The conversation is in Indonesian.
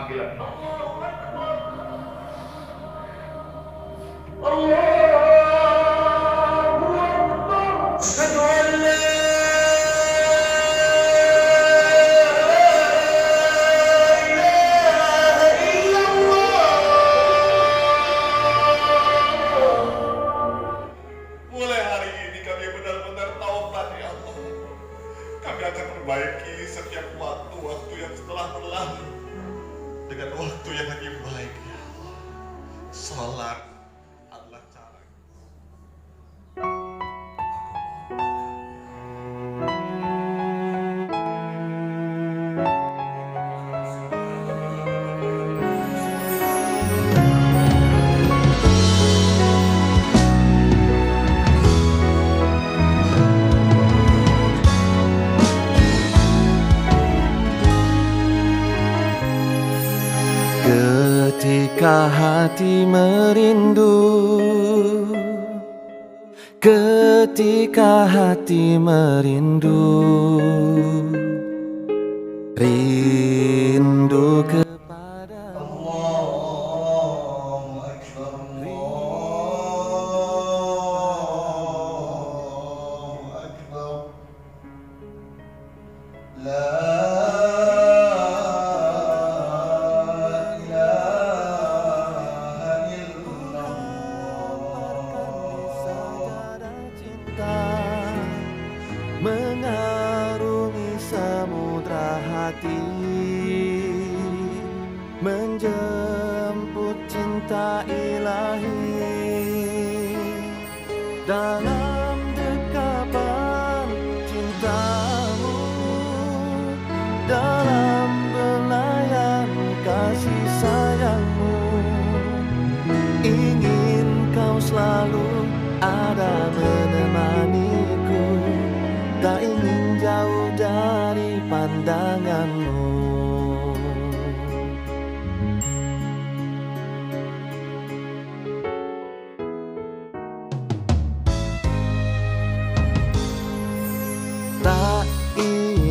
panggilan Allah. Asyhadu an la ilaha illallah. Mulai hari ini kami benar-benar taubat ya Allah. Kami akan perbaiki setiap waktu-waktu yang telah berlalu dengan waktu yang lebih baik ya Allah. Salat adalah cara. Ketika hati merindu, ketika hati merindu, rindu kepada Allahu Akbar, Allahu Akbar. La ilaha illallah. mengarungi samudra hati, menjemput cinta ilahi dalam dekapan cintamu, dalam belayan kasih sayangmu. Ingin kau selalu ada menemaniku, tak ingin jauh dari pandanganmu. Tak ingin